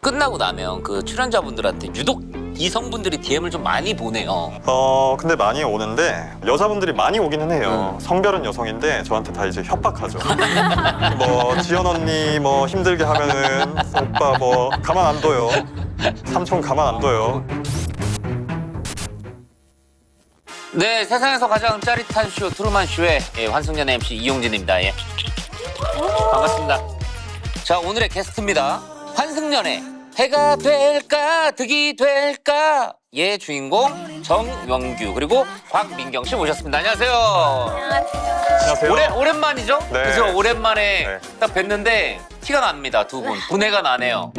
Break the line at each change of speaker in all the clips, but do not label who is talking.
끝나고 나면 그 출연자분들한테 유독 이성분들이 DM을 좀 많이 보내요.
근데 많이 오는데 여자분들이 많이 오기는 해요. 성별은 여성인데 저한테 다 이제 협박하죠. 뭐 지연 언니 뭐 힘들게 하면은 오빠 뭐 가만 안 둬요. 삼촌 가만 안 둬요.
네, 세상에서 가장 짜릿한 쇼 트루먼 쇼의 환승연의 MC 이용진입니다. 예. 반갑습니다. 자, 오늘의 게스트입니다. 환승연의 해가 될까 득이 될까 의 주인공 정원규 그리고 곽민경 씨 모셨습니다. 안녕하세요.
안녕하세요.
오랜만이죠?
네.
그래서 오랜만에
네.
딱 뵀는데 티가 납니다. 두 분 분해가 나네요.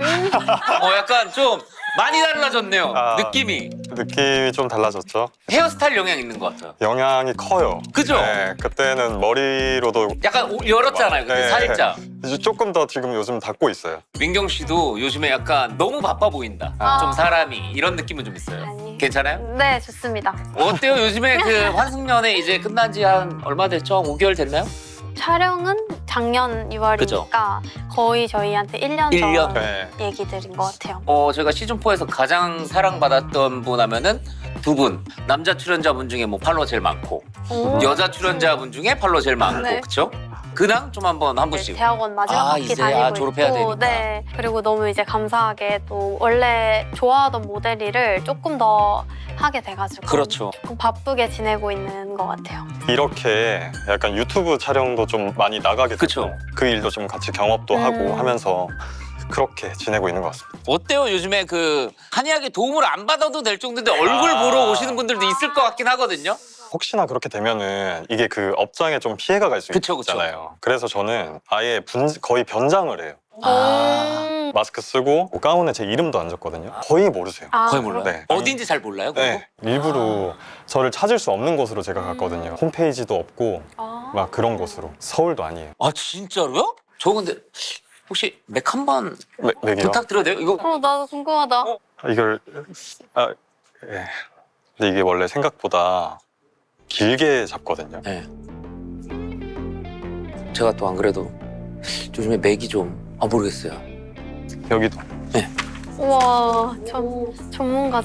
약간 좀 많이 달라졌네요. 느낌이.
느낌이 좀 달라졌죠.
헤어스타일 영향 있는 것 같아요.
영향이 커요.
그죠?
네, 그때는 머리로도
약간 열었잖아요. 그때
네.
살짝.
이제 조금 더 지금 요즘 닫고 있어요.
민경 씨도 요즘에 약간 너무 바빠 보인다. 좀 사람이 이런 느낌은 좀 있어요.
아니.
괜찮아요?
네, 좋습니다.
어때요? 요즘에 그 환승연애 이제 끝난 지 한 얼마 됐죠? 5개월 됐나요?
촬영은 작년 6월이니까
그죠?
거의 저희한테 1년
일 년?
전
네.
얘기 드린 것 같아요.
제가 시즌4에서 가장 사랑받았던 분 하면은 두 분. 남자 출연자분 중에 뭐 팔로워 제일 많고
오.
여자 출연자분 중에 팔로워 제일 많고
네.
그쵸? 근황 좀 한번 한
네,
분씩.
대학원 마지막 학기
이제
다니고
졸업해야
있고,
되니까.
네. 그리고 너무 이제 감사하게 또 원래 좋아하던 모델 일을 조금 더 하게 돼가지고
그렇죠.
조금 바쁘게 지내고 있는 것 같아요.
이렇게 약간 유튜브 촬영도 좀 많이 나가게 되고
그쵸.
그 일도 좀 같이 경험도 하고 하면서 그렇게 지내고 있는 것 같습니다.
어때요? 요즘에 그 한의학의 도움을 안 받아도 될 정도인데 얼굴 보러 오시는 분들도 있을 것 같긴 하거든요.
혹시나 그렇게 되면은 이게 그 업장에 좀 피해가 갈 수
그쵸, 그쵸.
있잖아요. 그래서 저는 아예 거의 변장을 해요. 마스크 쓰고 가운에 제 이름도 안 적거든요. 거의 모르세요.
거의 몰라요.
네.
어딘지 잘 몰라요? 그거?
네, 일부러 저를 찾을 수 없는 곳으로 제가 갔거든요. 홈페이지도 없고 막 그런 곳으로. 서울도 아니에요.
아 진짜로요? 저 근데 혹시 맥 한번
맥이요?
부탁드려도 돼요? 이거
나도 궁금하다.
이걸 예. 근데 이게 원래 생각보다 길게 잡거든요.
네. 제가 또 안 그래도 요즘에 맥이 좀 모르겠어요.
여기도.
우와, 전문가.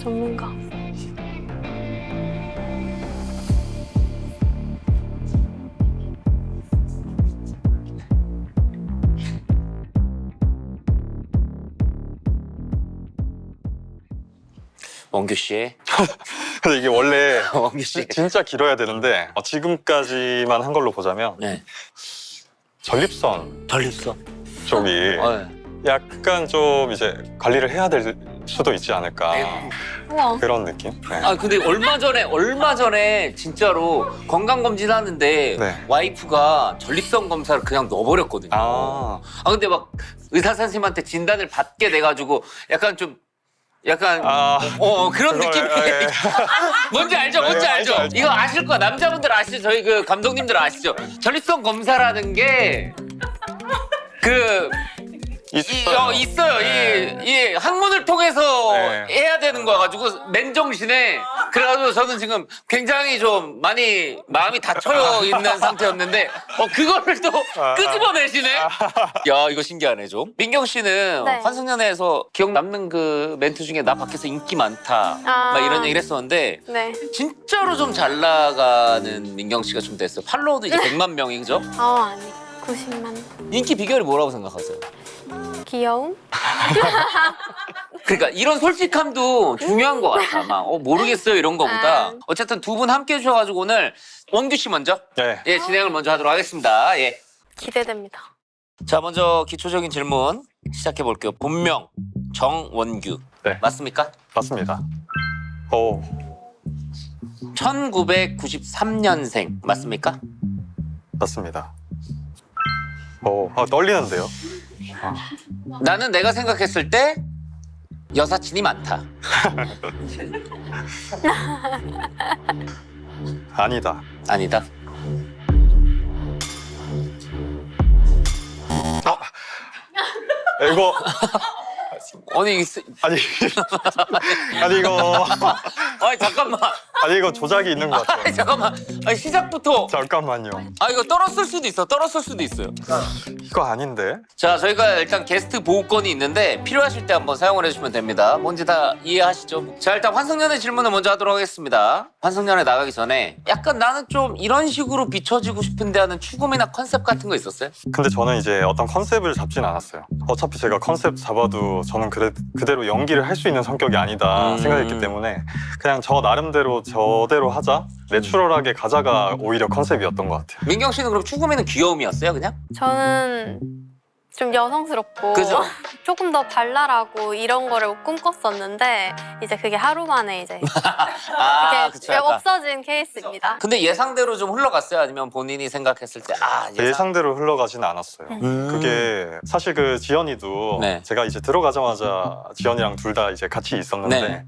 원규 씨,
근데 이게 원래
원규 씨.
진짜 길어야 되는데 지금까지만 한 걸로 보자면
네.
전립선
전립선.
쪽이
네.
약간 좀 이제 관리를 해야 될 수도 있지 않을까
우와.
그런 느낌? 네.
근데 얼마 전에 진짜로 건강 검진 하는데
네.
와이프가 전립선 검사를 그냥 넣어버렸거든요. 근데 막 의사 선생님한테 진단을 받게 돼가지고 약간 그런
그걸,
느낌이
예.
뭔지 알죠? 뭔지
네,
알죠?
알죠.
이거 아실 거야. 남자분들 아시죠? 저희 그 감독님들 아시죠? 전립선 검사라는 게 있어요. 이 학문을 통해서
네.
해야 되는 거야 가지고 맨정신에 그래가지고 저는 지금 굉장히 좀 많이 마음이 닫혀 있는 상태였는데 그거를 또 끄집어내시네. 야 이거 신기하네 좀. 민경 씨는
네.
환승연애에서 기억 남는 그 멘트 중에 나 밖에서 인기 많다 막 이런 얘기를 했었는데
네.
진짜로 좀 잘 나가는 민경 씨가 좀 됐어요. 팔로워도 이제 100만 명이 그죠?
아니, 90만.
인기 비결이 뭐라고 생각하세요?
귀여움?
그러니까 이런 솔직함도 중요한 것 같아. 막 모르겠어요 이런 거보다 어쨌든 두 분 함께 해주셔가지고 오늘 원규 씨 먼저
네.
진행을 먼저 하도록 하겠습니다. 예.
기대됩니다.
자 먼저 기초적인 질문 시작해 볼게요. 본명 정원규
네.
맞습니까?
맞습니다.
1993년생 맞습니까?
맞습니다. 떨리는데요?
나는 내가 생각했을 때 여사친이 많다.
아니다.
아니다.
이거
아니
아니 이거
잠깐만.
아니 이거 조작이 있는 것 같아요.
잠깐만. 시작부터
잠깐만요.
이거 떨었을 수도 있어요.
이거 아닌데.
자, 저희가 일단 게스트 보호권이 있는데 필요하실 때 한번 사용을 해주시면 됩니다. 뭔지 다 이해하시죠? 자, 일단 환승연애 질문을 먼저 하도록 하겠습니다. 환승연애 나가기 전에 약간 나는 좀 이런 식으로 비춰지고 싶은데 하는 추구미나 컨셉 같은 거 있었어요?
근데 저는 이제 어떤 컨셉을 잡진 않았어요. 어차피 제가 컨셉 잡아도 저는 그대로 연기를 할 수 있는 성격이 아니다 생각했기 때문에 그냥 저 나름대로 저대로 하자, 내추럴하게 가자가 오히려 컨셉이었던 것 같아요.
민경 씨는 그럼 추구미는 귀여움이었어요, 그냥?
저는 좀 여성스럽고
그죠?
조금 더 발랄하고 이런 거를 꿈꿨었는데 이제 그게 하루 만에 이제
아,
이렇게
그쵸, 약간.
없어진 케이스입니다.
근데 예상대로 좀 흘러갔어요? 아니면 본인이 생각했을 때
예상대로 흘러가지는 않았어요. 그게 사실 그 지연이도
네.
제가 이제 들어가자마자 지연이랑 둘 다 이제 같이 있었는데
네.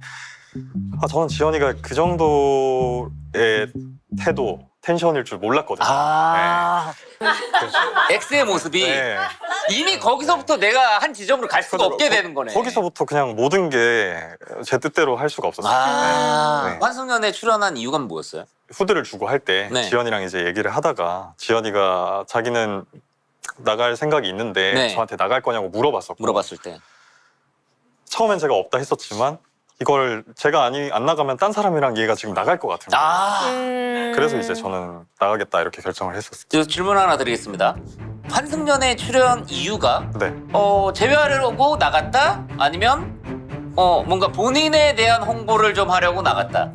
저는 지연이가 그 정도의 태도, 텐션일 줄 몰랐거든요.
X의 모습이
네.
이미 거기서부터 내가 한 지점으로 갈 수가 없게 되는 거네.
거기서부터 그냥 모든 게 제 뜻대로 할 수가 없었어요. 네.
환승연애 출연한 이유가 뭐였어요?
후드를 주고 할 때
네.
지연이랑 이제 얘기를 하다가 지연이가 자기는 나갈 생각이 있는데
네.
저한테 나갈 거냐고 물어봤었고
물어봤을 때.
처음엔 제가 없다 했었지만 이걸 제가 안 나가면 딴 사람이랑 얘가 지금 나갈 것 같은 거예요. 그래서 이제 저는 나가겠다 이렇게 결정을 했었어요.
저 질문 하나 드리겠습니다. 환승연애 출연 이유가
네.
재회하려고 나갔다? 아니면 뭔가 본인에 대한 홍보를 좀 하려고 나갔다?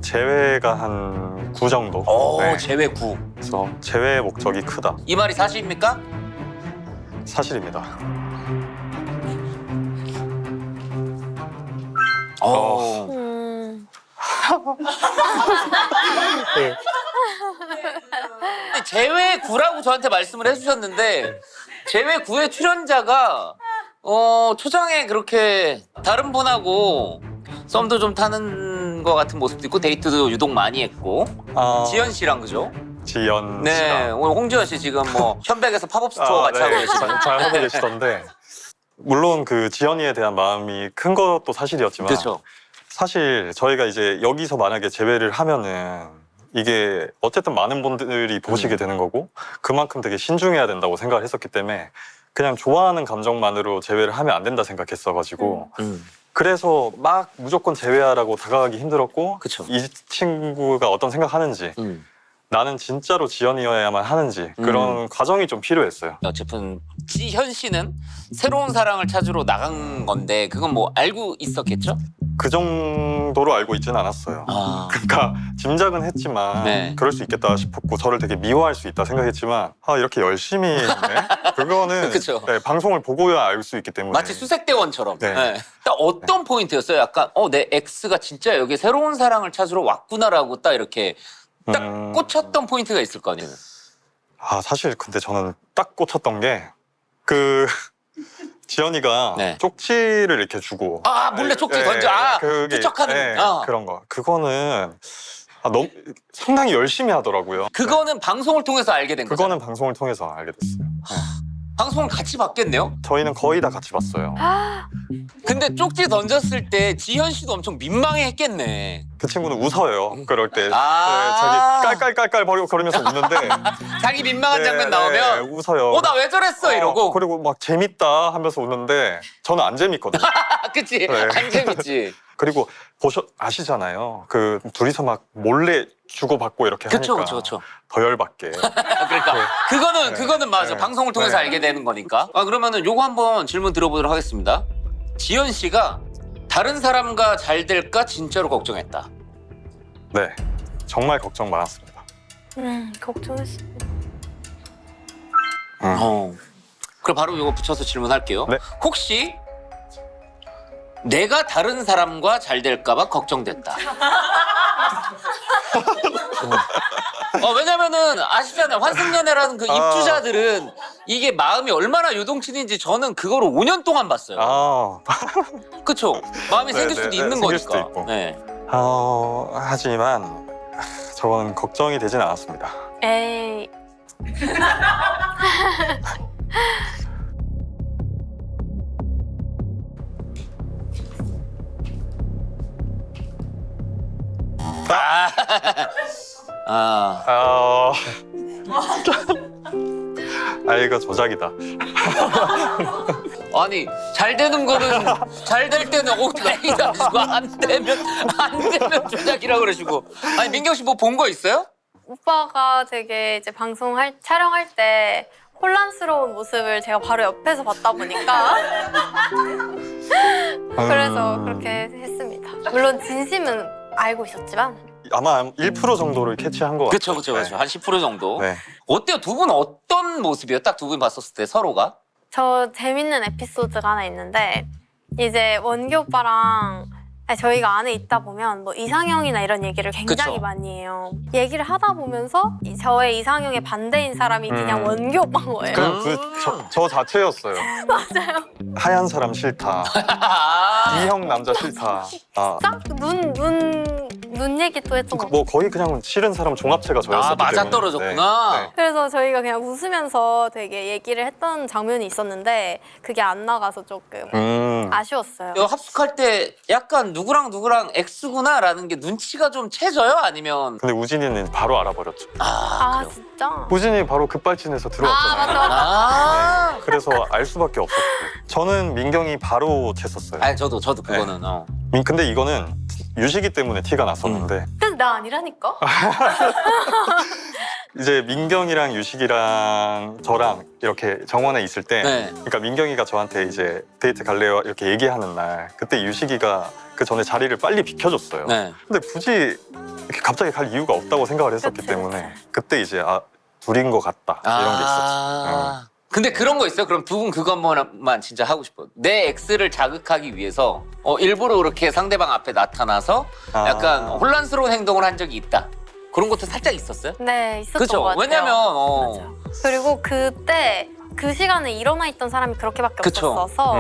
재회가 한 9 정도. 네.
재회 9.
그래서 재회의 목적이 크다.
이 말이 사실입니까?
사실입니다.
재회 9라고 저한테 말씀을 해주셨는데 재회 9의 출연자가 초장에 그렇게 다른 분하고 썸도 좀 타는 것 같은 모습도 있고 데이트도 유독 많이 했고 지연 씨랑 그죠?
지연
네,
씨랑
오늘 홍지연 씨 지금 뭐 현백에서 팝업 스토어 같이 하고 계시거든요.
잘 하고 계시던데 물론 그 지연이에 대한 마음이 큰 것도 사실이었지만
그렇죠.
사실 저희가 이제 여기서 만약에 재회를 하면은 이게 어쨌든 많은 분들이 보시게 되는 거고 그만큼 되게 신중해야 된다고 생각을 했었기 때문에 그냥 좋아하는 감정만으로 재회를 하면 안 된다 생각했어가지고 그래서 막 무조건 재회하라고 다가가기 힘들었고
그쵸.
이 친구가 어떤 생각하는지 나는 진짜로 지연이어야만 하는지 그런 과정이 좀 필요했어요.
어쨌든 지현 씨는 새로운 사랑을 찾으러 나간 건데 그건 뭐 알고 있었겠죠?
그 정도로 알고 있지는 않았어요. 그러니까 짐작은 했지만
네.
그럴 수 있겠다 싶었고 저를 되게 미워할 수 있다 생각했지만 이렇게 열심히 했네? 그거는
그쵸.
네, 방송을 보고야 알 수 있기 때문에
마치 수색대원처럼.
네.
네. 딱 어떤 포인트였어요? 약간 내 X가 진짜 여기 새로운 사랑을 찾으러 왔구나라고 딱 이렇게 딱 꽂혔던 포인트가 있을 거 아니에요?
사실 근데 저는 딱 꽂혔던 게 그 지연이가
네.
쪽지를 이렇게 주고
몰래 쪽지 던져.
그게,
투척하는.
그런 거 그거는 너무 상당히 열심히 하더라고요.
그거는 방송을 통해서 알게 된 거죠?
그거는 방송을 통해서 알게 됐어요.
방송을 같이 봤겠네요?
저희는 거의 다 같이 봤어요.
근데 쪽지 던졌을 때 지현 씨도 엄청 민망해했겠네.
그 친구는 웃어요. 그럴 때
아.
자기 깔깔깔깔 거리면서 웃는데
자기 민망한 장면 나오면
웃어요.
나 왜 저랬어 이러고.
그리고 막 재밌다 하면서 웃는데 저는 안 재밌거든요.
그치?
네.
안 재밌지.
그리고 아시잖아요. 그 둘이서 막 몰래 주고받고 이렇게
그쵸,
하니까
그쵸.
더 열받게.
그러니까 그거는 맞아.
네.
방송을 통해서
네.
알게 되는 거니까. 그러면은 요거 한번 질문 들어보도록 하겠습니다. 지현 씨가 다른 사람과 잘 될까 진짜로 걱정했다.
네, 정말 걱정 많았습니다.
걱정했어.
그럼 바로 요거 붙여서 질문할게요.
네.
혹시 내가 다른 사람과 잘 될까봐 걱정됐다. 왜냐면은 아시잖아요. 환승연애라는 그 입주자들은 이게 마음이 얼마나 요동치는지 저는 그거를 5년 동안 봤어요. 그쵸? 마음이 생길 수도 있는
생길
거니까.
수도 있고.
네.
하지만 저는 걱정이 되진 않았습니다.
에이.
아 이거 조작이다.
아니 잘 되는 거는 잘 될 때는 오케이다 하시고 안 되면 조작이라고 그러시고. 아니 민경 씨 뭐 본 거 있어요?
오빠가 되게 이제 촬영할 때 혼란스러운 모습을 제가 바로 옆에서 봤다 보니까 그래서 그렇게 했습니다. 물론 진심은 알고 있었지만.
아마 1% 정도를 캐치한 것 같아요.
그렇죠. 한 10% 정도.
네.
어때요? 두 분 어떤 모습이에요? 딱 두 분 봤었을 때 서로가?
저 재밌는 에피소드가 하나 있는데 이제 원규 오빠랑 저희가 안에 있다 보면 뭐 이상형이나 이런 얘기를 굉장히
그쵸.
많이 해요. 얘기를 하다 보면서 저의 이상형의 반대인 사람이 그냥 원규 오빠인 거예요.
그냥 저 자체였어요.
맞아요.
하얀 사람 싫다. D형 남자 싫다. 아,
딱 눈 얘기 또 했던 거.
뭐 거의 그냥 싫은 사람 종합체가 저였었기 때문에.
맞아 떨어졌구나.
네.
그래서 저희가 그냥 웃으면서 되게 얘기를 했던 장면이 있었는데 그게 안 나가서 조금 아쉬웠어요.
이거 합숙할 때 약간 누구랑 X구나라는 게 눈치가 좀 채져요? 아니면
근데 우진이는 바로 알아버렸죠.
아
그래요?
진짜?
우진이 바로 급발진해서 들어왔잖아요.
맞아.
네. 그래서 알 수밖에 없었고. 저는 민경이 바로 챘었어요.
아니 저도 그거는
근데 이거는 유식이 때문에 티가 났었는데
근데 나 아니라니까?
이제 민경이랑 유식이랑 저랑 이렇게 정원에 있을 때
네.
그러니까 민경이가 저한테 이제 데이트 갈래요 이렇게 얘기하는 날 그때 유식이가 그 전에 자리를 빨리 비켜줬어요.
네.
근데 굳이 이렇게 갑자기 갈 이유가 없다고 생각을 했었기
그치,
때문에 그때 이제 둘인 것 같다 이런 게 있었지.
근데 그런 거 있어요? 그럼 두 분 그거 한 번만 진짜 하고 싶어요. 내 X를 자극하기 위해서 일부러 그렇게 상대방 앞에 나타나서 약간 혼란스러운 행동을 한 적이 있다. 그런 것도 살짝 있었어요?
네 있었던
그죠?
것 같아요.
왜냐면
맞아요. 그리고 그때 그 시간에 일어나 있던 사람이 그렇게밖에
그쵸.
없었어서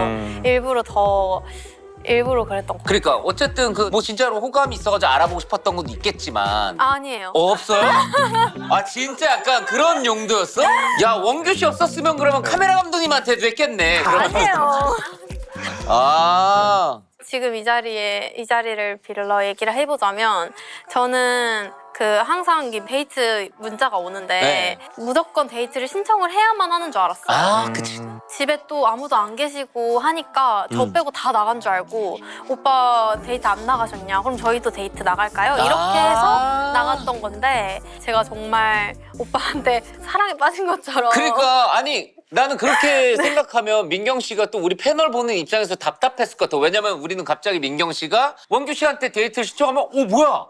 일부러 그랬던 것 같아요.
그러니까 어쨌든 뭐 진짜로 호감이 있어가지고 알아보고 싶었던 것도 있겠지만
아니에요.
없어요? 아 진짜 약간 그런 용도였어? 야 원규 씨 없었으면 그러면 카메라 감독님한테도 했겠네. 그러면.
아니에요.
아
지금 이 자리를 빌러 얘기를 해보자면 저는 항상 이 데이트 문자가 오는데
네.
무조건 데이트를 신청을 해야만 하는 줄 알았어요.
아 그치.
집에 또 아무도 안 계시고 하니까 저 빼고 다 나간 줄 알고 오빠 데이트 안 나가셨냐? 그럼 저희도 데이트 나갈까요? 이렇게 해서 나갔던 건데 제가 정말 오빠한테 사랑에 빠진 것처럼
그러니까 아니 나는 그렇게 생각하면 민경 씨가 또 우리 패널 보는 입장에서 답답했을 것 같아. 왜냐면 우리는 갑자기 민경 씨가 원규 씨한테 데이트를 신청하면 뭐야?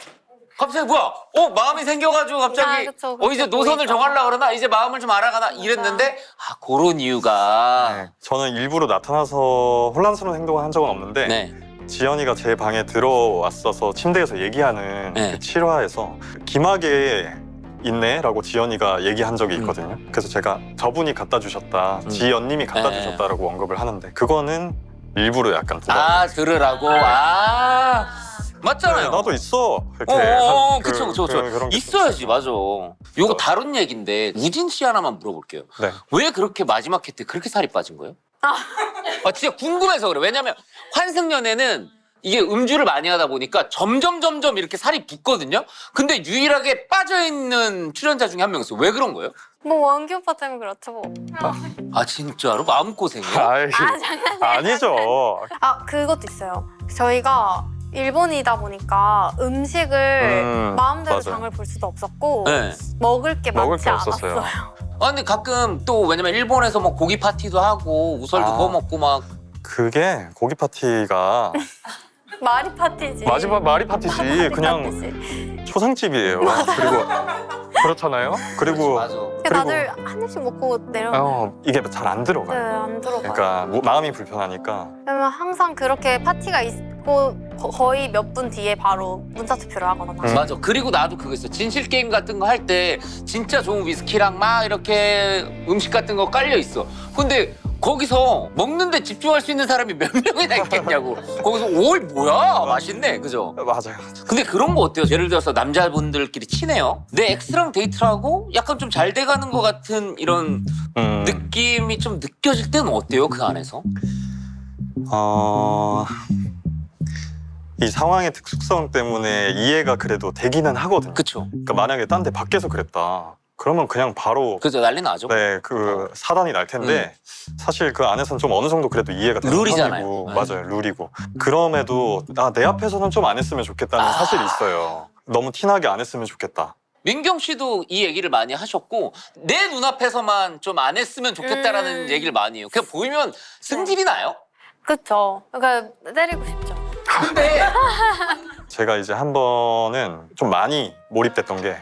갑자기 뭐야? 마음이 생겨가지고 갑자기
그쵸,
이제 노선을
보이죠.
정하려고 그러나? 이제 마음을 좀 알아가나? 이랬는데 그런 이유가
네. 저는 일부러 나타나서 혼란스러운 행동을 한 적은 없는데
네.
지연이가 제 방에 들어왔어서 침대에서 얘기하는
네.
그 7화에서 김하게 있네? 라고 지연이가 얘기한 적이 있거든요. 그래서 제가 저분이 갖다 주셨다, 지연님이 갖다
네.
주셨다라고 언급을 하는데 그거는 일부러 약간 도박.
들으라고? 맞잖아요.
네, 나도 있어. 이렇게
그쵸.
그런 게
있어야지, 맞아. 요거
저-
다른 얘기인데 우진 씨 하나만 물어볼게요.
네.
왜 그렇게 마지막 회 때 그렇게 살이 빠진 거예요? 진짜 궁금해서 그래. 왜냐면 환승연애는 이게 음주를 많이 하다 보니까 점점 이렇게 살이 붙거든요. 근데 유일하게 빠져있는 출연자 중에 한 명 있어요. 왜 그런 거예요?
뭐 원기 오빠 때문에 그렇죠.
진짜로? 마음고생이요?
아이, 아니죠.
그것도 있어요. 저희가 일본이다 보니까 음식을 마음대로
맞아요.
장을 볼 수도 없었고
네.
먹을 게
먹을
많지
게 없었어요.
않았어요.
근데 가끔 또 왜냐면 일본에서 뭐 고기 파티도 하고 우설도 구워 먹고 막
그게 고기 파티가
마리 파티지.
마지막 마리 파티지. 그냥
파티지.
초상집이에요. 그리고 그렇잖아요. 그리고
맞아.
다들 한 입씩 먹고 내려.
이게 잘 안
네,
들어가요.
안 들어가요.
그러니까 마음이 불편하니까.
그러면 항상 그렇게 파티가 있고 거의 몇 분 뒤에 바로 문자 투표를 하거나.
맞아. 그리고 나도 그거 있어. 진실 게임 같은 거 할 때 진짜 좋은 위스키랑 막 이렇게 음식 같은 거 깔려 있어. 근데 거기서 먹는데 집중할 수 있는 사람이 몇 명이나 있겠냐고. 거기서 뭐야? 맛있네. 그죠?
맞아요.
근데 그런 거 어때요? 예를 들어서 남자분들끼리 친해요. 내 엑스랑 데이트를 하고 약간 좀 잘 돼가는 것 같은 이런 느낌이 좀 느껴질 때는 어때요? 그 안에서?
이 상황의 특수성 때문에 이해가 그래도 되기는 하거든요.
그쵸.
그러니까 만약에 딴 데 밖에서 그랬다. 그러면 그냥 바로
그죠, 난리 나죠.
네, 그 사단이 날 텐데 사실 그 안에서는 좀 어느 정도 그래도 이해가 되는
룰이잖아요.
편이고
네.
맞아요, 룰이고. 그럼에도 내 앞에서는 좀 안 했으면 좋겠다는 사실이 있어요. 너무 티나게 안 했으면 좋겠다.
민경 씨도 이 얘기를 많이 하셨고 내 눈앞에서만 좀 안 했으면 좋겠다라는 얘기를 많이 해요. 그냥 보이면 승질이 나요.
그쵸. 그러니까 때리고 싶죠.
근데
제가 이제 한 번은 좀 많이 몰입됐던 게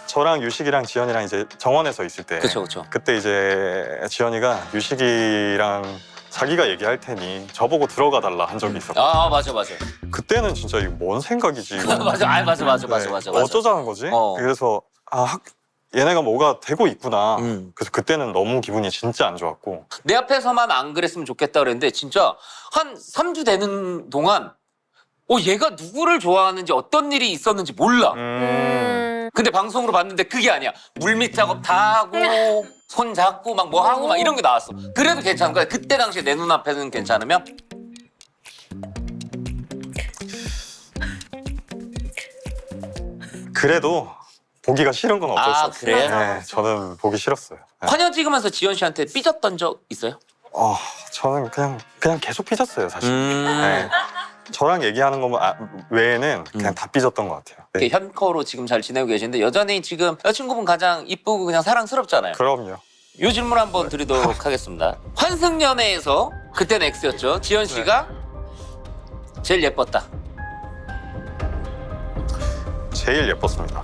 저랑 유식이랑 지연이랑 이제 정원에서 있을 때
그쵸, 그쵸.
그때 이제 지연이가 유식이랑 자기가 얘기할 테니 저보고 들어가 달라 한 적이 있었고
아 맞아.
그때는 진짜 이거 뭔 생각이지 이거.
맞아. 아 맞아.
네, 어쩌자는 거지?
어.
그래서 얘네가 뭐가 되고 있구나.
음.
그래서 그때는 너무 기분이 진짜 안 좋았고
내 앞에서만 안 그랬으면 좋겠다 그랬는데 진짜 한 3주 되는 동안 얘가 누구를 좋아하는지 어떤 일이 있었는지 몰라. 근데 방송으로 봤는데 그게 아니야. 물밑 작업 다 하고 손 잡고 막 뭐 하고 막 이런 게 나왔어. 그래도 괜찮은 거야. 그때 당시에 내 눈앞에는 괜찮으면?
그래도 보기가 싫은 건 어쩔 수
아,
없어요.
그래요?
네, 저는 보기 싫었어요. 네.
환영 찍으면서 지연 씨한테 삐졌던 적 있어요?
저는 그냥 계속 삐졌어요 사실. 네. 저랑 얘기하는 거 외에는 그냥 다 삐졌던 것 같아요. 네.
이렇게 현커로 지금 잘 지내고 계신데 여전히 지금 여자친구분 가장 이쁘고 그냥 사랑스럽잖아요.
그럼요.
이 질문 한번 드리도록 하겠습니다. 환승연애에서 그때는 X였죠. 지연 씨가 제일 예뻤다.
제일 예뻤습니다.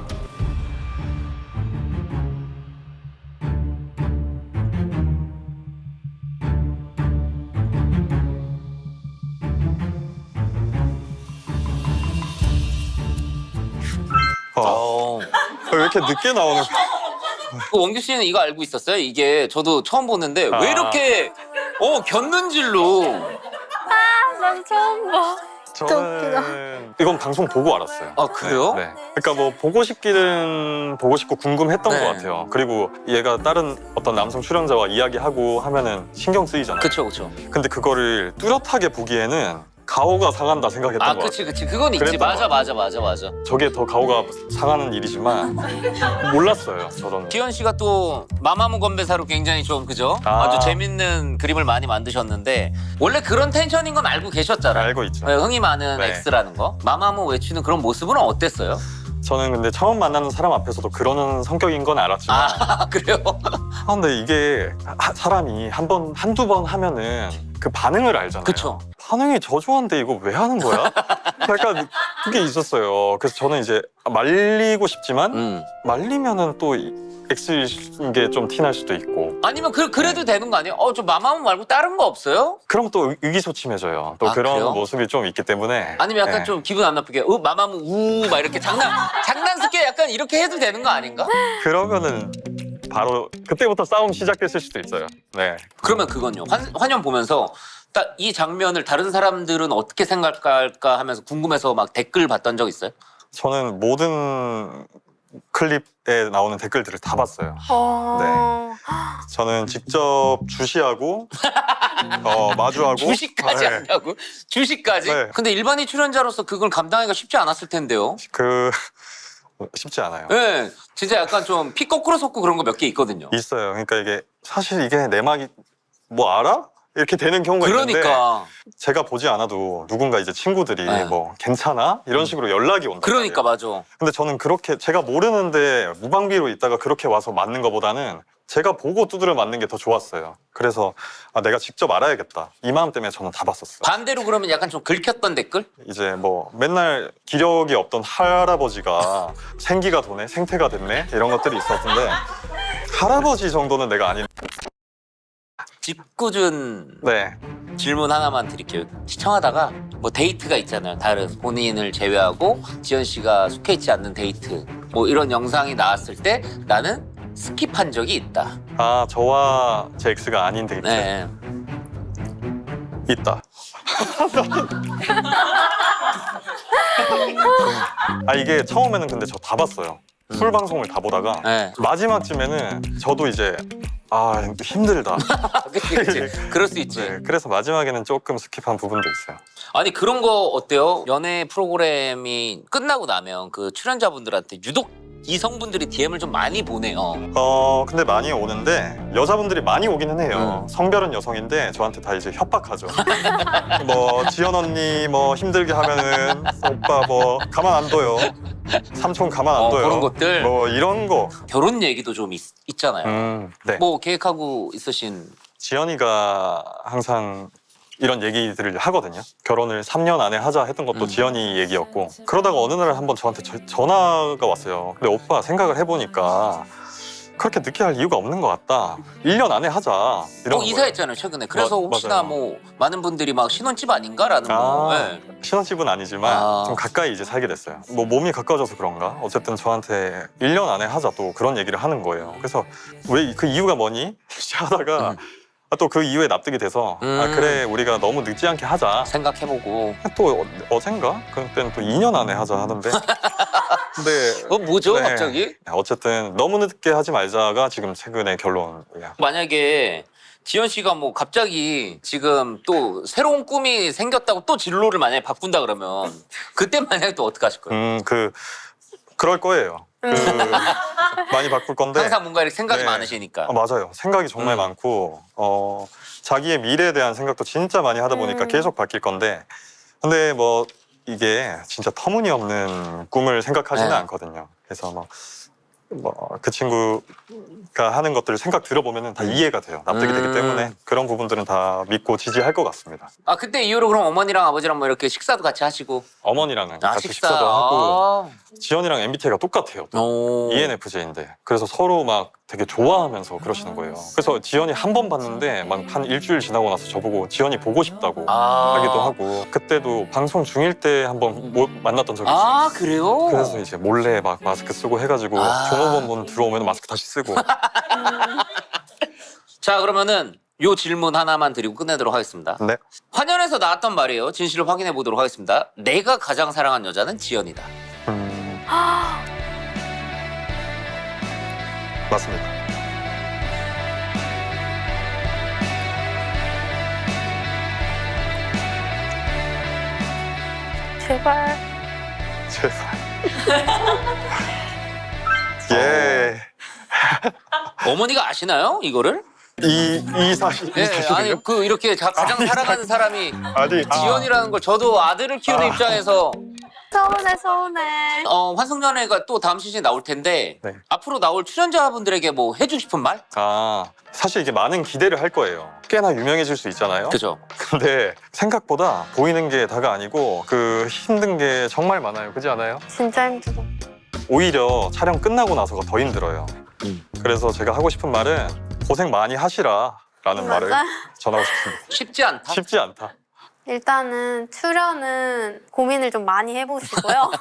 왜 이렇게 늦게 나오는 거야?
그 원규 씨는 이거 알고 있었어요? 이게 저도 처음 보는데
아.
왜 이렇게 곁눈질로
난 처음 봐.
저는 이건 방송 보고 알았어요.
아 그래요?
네. 그러니까 뭐 보고 싶기는 보고 싶고 궁금했던
네.
것 같아요. 그리고 얘가 다른 어떤 남성 출연자와 이야기하고 하면은 신경 쓰이잖아요.
그쵸.
근데 그거를 뚜렷하게 보기에는 가오가 상한다 생각했던
아
것 같아요.
그치 그건 있지.
그랬던
맞아.
저게 더 가오가 상하는 일이지만 몰랐어요. 저는.
지연 씨가 또 마마무 건배사로 굉장히 좀 그죠?
아.
아주 재밌는 그림을 많이 만드셨는데 원래 그런 텐션인 건 알고 계셨잖아요.
알고 있죠.
네, 흥이 많은
네.
X라는 거. 마마무 외치는 그런 모습은 어땠어요?
저는 근데 처음 만나는 사람 앞에서도 그러는 성격인 건 알았지만
아 그래요?
근데 이게 사람이 한두 번 하면은 그 반응을 알잖아요.
그쵸.
반응이 저조한데 이거 왜 하는 거야? 약간 그게 있었어요. 그래서 저는 이제 말리고 싶지만 말리면은 또 X인 게 좀 티날 수도 있고
아니면 그래도 되는 거 아니에요? 저 마마무 말고 다른 거 없어요?
그럼 또 의기소침해져요. 또
아,
그런
그래요?
모습이 좀 있기 때문에
아니면 약간
네.
좀 기분 안 나쁘게 마마무 우 막 이렇게 장난스럽게 약간 이렇게 해도 되는 거 아닌가?
그러면은 바로 그때부터 싸움 시작됐을 수도 있어요. 네.
그러면 그건요. 환영 보면서 딱 이 장면을 다른 사람들은 어떻게 생각할까 하면서 궁금해서 막 댓글 봤던 적 있어요?
저는 모든 클립에 나오는 댓글들을 다 봤어요. 저는 직접 주시하고 마주하고
주식까지
네.
한다고? 주식까지?
네.
근데 일반인 출연자로서 그걸 감당하기가 쉽지 않았을 텐데요.
쉽지 않아요.
네, 진짜 약간 좀 피 거꾸로 솟고 그런 거 몇 개 있거든요.
있어요. 그러니까 이게 사실 이게 내막이 뭐 알아? 이렇게 되는 경우가 있는데
그러니까.
제가 보지 않아도 누군가 이제 친구들이
네.
뭐 괜찮아? 이런 식으로 연락이 온단
그러니까
말이에요.
맞아.
근데 저는 그렇게 제가 모르는데 무방비로 있다가 그렇게 와서 맞는 것보다는 제가 보고 두드려 맞는 게 더 좋았어요. 그래서 내가 직접 알아야겠다. 이 마음 때문에 저는 다 봤었어요.
반대로 그러면 약간 좀 긁혔던 댓글?
이제 뭐 맨날 기력이 없던 할아버지가 생기가 도네, 생태가 됐네 이런 것들이 있었는데 할아버지 정도는 내가 아닌.
짓궂은
네.
질문 하나만 드릴게요. 시청하다가 뭐 데이트가 있잖아요. 다른 본인을 제외하고 지연 씨가 속해 있지 않는 데이트 뭐 이런 영상이 나왔을 때 나는 스킵한 적이 있다.
저와 제 X가 아닌 데이트
네.
있다. 이게 처음에는 근데 저 다 봤어요. 풀 방송을 다 보다가
네.
마지막쯤에는 저도 이제 힘들다.
그치. 그럴 수 있지.
네, 그래서 마지막에는 조금 스킵한 부분도 있어요.
아니 그런 거 어때요? 연애 프로그램이 끝나고 나면 그 출연자분들한테 유독 이성분들이 DM을 좀 많이 보내요.
근데 많이 오는데 여자분들이 많이 오기는 해요. 성별은 여성인데 저한테 다 이제 협박하죠. 뭐 지연 언니 뭐 힘들게 하면은 오빠 뭐 가만 안 둬요. 삼촌 가만 안 둬요.
그런 것들.
뭐 이런 거.
결혼 얘기도 좀 있잖아요.
네.
뭐 계획하고 있으신.
지연이가 항상 이런 얘기들을 하거든요. 결혼을 3년 안에 하자 했던 것도 지연이 얘기였고, 그러다가 어느 날 한번 저한테 전화가 왔어요. 근데 오빠 생각을 해보니까 그렇게 늦게 할 이유가 없는 것 같다. 1년 안에 하자. 이런
이사했잖아요 최근에. 그래서 혹시나
맞아요.
뭐 많은 분들이 막 신혼집 아닌가라는 거. 네.
신혼집은 아니지만 좀 가까이 이제 살게 됐어요. 뭐 몸이 가까워져서 그런가? 어쨌든 저한테 1년 안에 하자 또 그런 얘기를 하는 거예요. 그래서 왜 그 이유가 뭐니? 하다가 또 그 이유에 납득이 돼서 그래 우리가 너무 늦지 않게 하자.
생각해보고.
또 어젠가? 그때는 또 2년 안에 하자 하던데. 근데
뭐죠
네.
갑자기?
어쨌든 너무 늦게 하지 말자가 지금 최근의 결론이야.
만약에 지연 씨가 뭐 갑자기 지금 또 새로운 꿈이 생겼다고 또 진로를 만약에 바꾼다 그러면 그때 만약에 또 어떻게 하실 거예요?
그럴 거예요. 많이 바꿀 건데.
항상 뭔가 이렇게 생각이
네.
많으시니까.
맞아요. 생각이 정말 많고 자기의 미래에 대한 생각도 진짜 많이 하다 보니까 계속 바뀔 건데, 근데 뭐 이게 진짜 터무니없는 꿈을 생각하지는
네.
않거든요. 그래서 뭐 그 친구가 하는 것들을 생각 들어보면 다 이해가 돼요. 납득이 되기 때문에 그런 부분들은 다 믿고 지지할 것 같습니다.
아 그때 이후로 그럼 어머니랑 아버지랑 뭐 이렇게 식사도 같이 하시고.
어머니랑은 같이
식사.
식사도 하고, 지연이랑 MBTI가 똑같아요. 또.
오.
ENFJ인데 그래서 서로 막 되게 좋아하면서 그러시는 거예요. 그래서 지연이 한 번 봤는데 막 한 일주일 지나고 나서 저보고 지연이 보고 싶다고 하기도 하고, 그때도 방송 중일 때 한번 만났던 적이 있어요.
아 그래요?
그래서 이제 몰래 막 마스크 쓰고 해가지고 종업원분 들어오면 마스크 다시 쓰고.
자 그러면은 요 질문 하나만 드리고 끝내도록 하겠습니다.
네.
환연에서 나왔던 말이에요. 진실을 확인해 보도록 하겠습니다. 내가 가장 사랑한 여자는 지연이다.
맞습니다.
제발.
제발. 예.
어머니가 아시나요 이거를?
이 사실.
네, 아니 그 이렇게 가장 사랑하는 사람이 지연이라는 걸 저도 아들을 키우는 입장에서
서운해.
환승연애가 또 다음 시즌에 나올 텐데
네.
앞으로 나올 출연자분들에게 뭐 해주고 싶은 말?
사실 이게 많은 기대를 할 거예요. 꽤나 유명해질 수 있잖아요.
그죠?
근데 생각보다 보이는 게 다가 아니고 그 힘든 게 정말 많아요. 그렇지 않아요?
진짜 힘들어.
오히려 촬영 끝나고 나서가 더 힘들어요. 그래서 제가 하고 싶은 말은 고생 많이 하시라 라는 말을
맞아.
전하고 싶습니다.
쉽지 않다.
쉽지 않다.
일단은 출연은 고민을 좀 많이 해보시고요.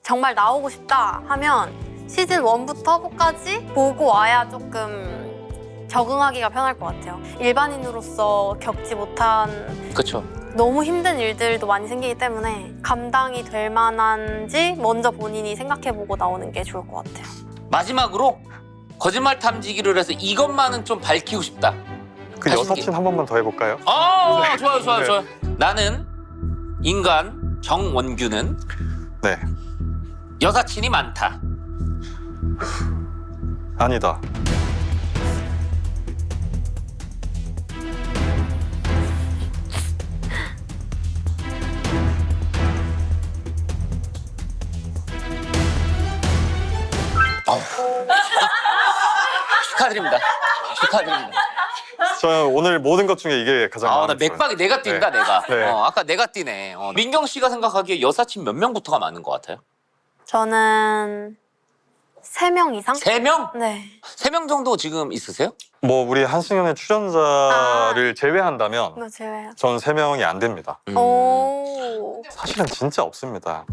정말 나오고 싶다 하면 시즌 1부터 4까지 보고 와야 조금 적응하기가 편할 것 같아요. 일반인으로서 겪지 못한
그렇죠.
너무 힘든 일들도 많이 생기기 때문에 감당이 될 만한지 먼저 본인이 생각해보고 나오는 게 좋을 것 같아요.
마지막으로 거짓말 탐지기를 해서 이것만은 좀 밝히고 싶다.
그
하신
여사친 한 번만 더 해볼까요?
좋아요, 좋아요,
네.
좋아요. 나는 인간 정원규는
네.
여사친이 많다.
아니다.
축하드립니다. 축하드립니다.
저 오늘 모든 것 중에 이게 가장
나
마음에 들어요.
맥박이 내가 뛴다,
네.
내가.
네.
아까 내가 뛰네. 민경 씨가 생각하기에 여사친 몇 명부터가 많은 것 같아요?
저는 3명 이상?
3명?
네.
3명 정도 지금 있으세요?
뭐 우리 한승연의 출연자를 제외한다면
이거 제외요.
전 3명이 안 됩니다.
오.
사실은 진짜 없습니다.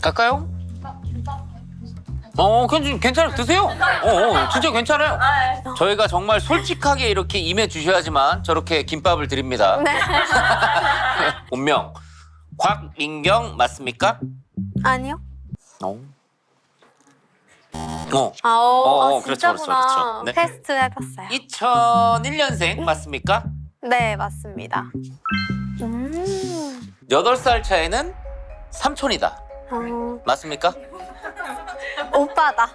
갈까요? 괜찮아요. 드세요. 진짜 괜찮아요. 저희가 정말 솔직하게 이렇게 임해 주셔야지만 저렇게 김밥을 드립니다.
네.
본명 곽민경 맞습니까?
아니요.
그렇죠,
진짜구나.
그렇죠. 네.
테스트 해봤어요.
2001년생 맞습니까?
네, 맞습니다.
8살 차이는 삼촌이다. 맞습니까?
오빠다.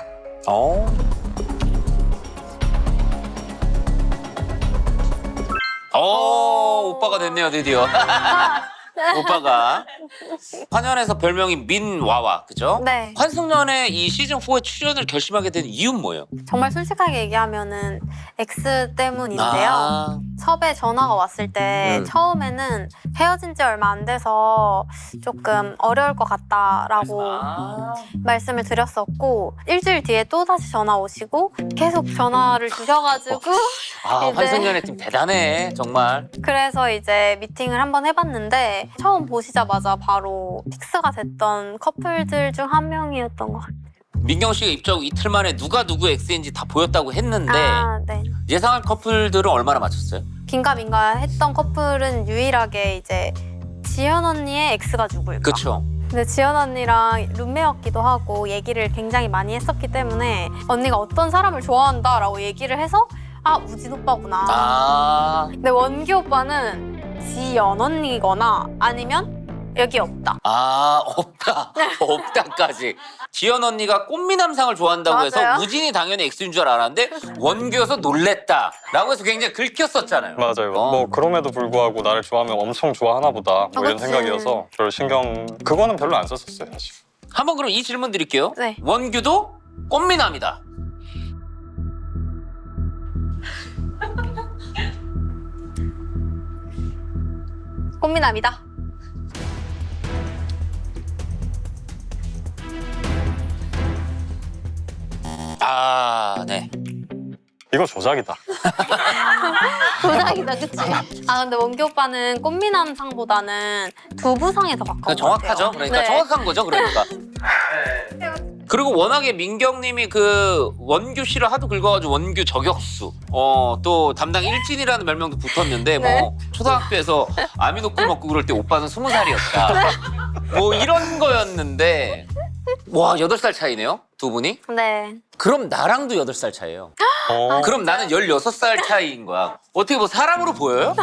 오빠가 됐네요, 드디어. 오빠가. 환연에서 별명이 민와와, 그죠?
네.
환승연의 이 시즌4에 출연을 결심하게 된 이유는 뭐예요?
정말 솔직하게 얘기하면은 X 때문인데요.
아,
섭외 전화가 왔을 때 처음에는 헤어진 지 얼마 안 돼서 조금 어려울 것 같다라고 말씀을 드렸었고 일주일 뒤에 또 다시 전화 오시고 계속 전화를 주셔가지고 이제
환승연의 팀 대단해, 정말.
그래서 이제 미팅을 한번 해봤는데 처음 보시자마자 바로 픽스가 됐던 커플들 중 한 명이었던 것 같아요.
민경 씨가 입주하고 이틀 만에 누가 누구 X인지 다 보였다고 했는데
네.
예상한 커플들은 얼마나 맞췄어요?
긴가민가 했던 커플은 유일하게 이제 지연 언니의 X가 누구일까?
그쵸?
근데 지연 언니랑 룸메였기도 하고 얘기를 굉장히 많이 했었기 때문에 언니가 어떤 사람을 좋아한다라고 얘기를 해서 아 우진 오빠구나. 근데 원규 오빠는 지연 언니거나 아니면 여기 없다.
없다. 없다까지. 지연 언니가 꽃미남상을 좋아한다고 해서
맞아요.
우진이 당연히 X인 줄 알았는데 원규여서 놀랬다 라고 해서 굉장히 긁혔었잖아요.
맞아요. 뭐 그럼에도 불구하고 나를 좋아하면 엄청 좋아하나 보다 뭐 이런
그치.
생각이어서 별 신경 그거는 별로 안 썼었어요 사실.
한번 그럼 이 질문 드릴게요.
네.
원규도 꽃미남이다.
꽃미남이다.
네.
이거 조작이다.
도장이다, 그치? 근데 원규 오빠는 꽃미남상보다는 두부상에 더 가까운 것
정확하죠.
같아요.
그러니까
네.
정확한 거죠. 그러니까. 그리고 워낙에 민경님이 그 원규 씨를 하도 긁어가지고 원규 저격수, 또 담당 일진이라는 별명도 붙었는데 뭐
네.
초등학교에서 아미노꿀 먹고 그럴 때 오빠는 20살이었다. 뭐 이런 거였는데 와 8살 차이네요 두 분이.
네.
그럼 나랑도 8살 차이예요.
그럼
그럼 나는 16살 차이인 거야. 어떻게 뭐 사람으로 보여요?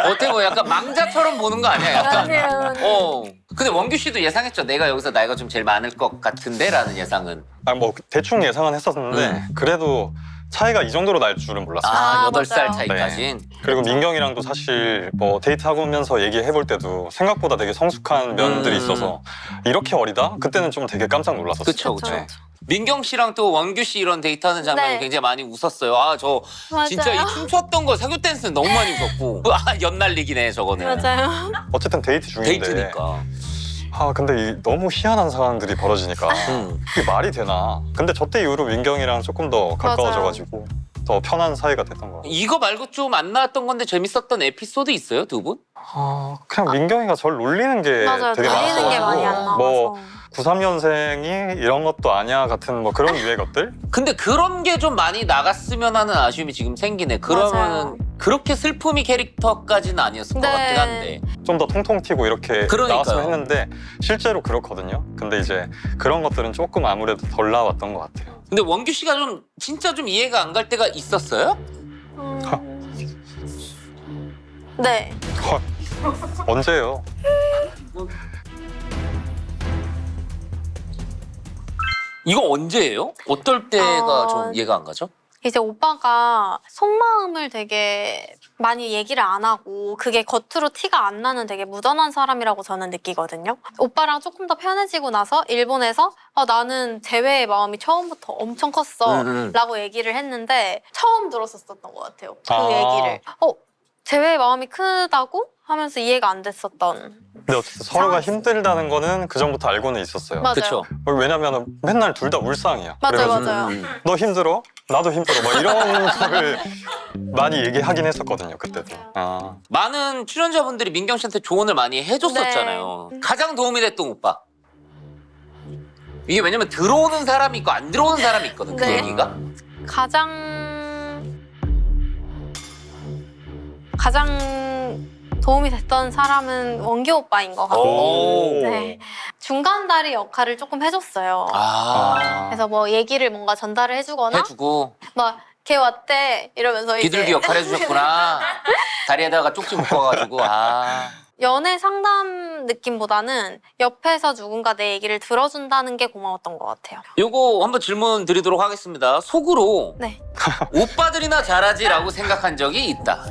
어떻게 뭐 약간 망자처럼 보는 거 아니야? 약간.
아니요.
근데 원규 씨도 예상했죠. 내가 여기서 나이가 좀 제일 많을 것 같은데라는 예상은.
뭐 대충 예상은 했었는데 그래도 차이가 이 정도로 날 줄은 몰랐어요.
8살
맞아요.
차이까진.
그리고 민경이랑도 사실 뭐 데이트하면서 얘기해볼 때도 생각보다 되게 성숙한 면들이 있어서 이렇게 어리다? 그때는 좀 되게 깜짝 놀랐었어요.
그쵸, 그쵸.
네.
민경 씨랑 또 원규 씨 이런 데이트하는 장면이
네.
굉장히 많이 웃었어요. 저
맞아요.
진짜 이 춤췄던 거 사교 댄스는 너무 많이 웃었고. 연날리기네 저거는.
맞아요.
어쨌든 데이트 중인데
데이트니까.
근데 너무 희한한 상황들이 벌어지니까 이게 말이 되나. 근데 저 때 이후로 민경이랑 조금 더 가까워져가지고 더 편한 사이가 됐던 것 같아요.
이거 말고 좀 안 나왔던 건데 재밌었던 에피소드 있어요 두 분?
그냥 민경이가 저를 놀리는 게
맞아요.
되게
놀리는 게 많이 안
많았어가지고
나와서.
뭐 93년생이 이런 것도 아니야 같은 뭐 그런 유의 것들?
근데 그런 게 좀 많이 나갔으면 하는 아쉬움이 지금 생기네. 그러면은
맞아요.
그렇게 슬픔이 캐릭터까지는 아니었을 것
네.
같긴 한데.
좀 더 통통 튀고 이렇게
그러니까요.
나왔으면 했는데 실제로 그렇거든요. 근데 이제 그런 것들은 조금 아무래도 덜 나왔던 것 같아요.
근데 원규 씨가 좀 진짜 좀 이해가 안 갈 때가 있었어요?
네.
언제요?
이거 언제예요? 어떨 때가
어,
좀 이해가 안 가죠?
이제 오빠가 속마음을 되게 많이 얘기를 안 하고 그게 겉으로 티가 안 나는 되게 무던한 사람이라고 저는 느끼거든요. 오빠랑 조금 더 편해지고 나서 일본에서 나는 재회의 마음이 처음부터 엄청 컸어 라고 얘기를 했는데 처음 들었었던 것 같아요. 그 얘기를. 재회의 마음이 크다고? 하면서 이해가 안 됐었던.
근데 어쨌든 서로가 힘들다는 거는 그 전부터 알고는 있었어요.
맞아요.
그쵸?
왜냐면 맨날 둘 다 울상이야.
맞아요,
그래가지고
맞아요.
너 힘들어? 나도 힘들어. 뭐 이런 거를 많이 얘기하긴 했었거든요. 그때도.
많은 출연자분들이 민경 씨한테 조언을 많이 해줬었잖아요. 가장 도움이 됐던 오빠. 이게 왜냐면 들어오는 사람이 있고 안 들어오는 사람이 있거든. 그
네.
얘기가.
가장 도움이 됐던 사람은 원규 오빠인 것 같고
오.
네. 중간다리 역할을 조금 해줬어요. 그래서 뭐 얘기를 뭔가 전달을 해주거나
해주고
막 걔 왔대 이러면서
비둘기
이제
역할 해주셨구나. 다리에다가 쪽지 묶어가지고
연애 상담 느낌보다는 옆에서 누군가 내 얘기를 들어준다는 게 고마웠던 것 같아요.
요거 한번 질문 드리도록 하겠습니다. 속으로
네.
오빠들이나 잘하지라고 생각한 적이 있다.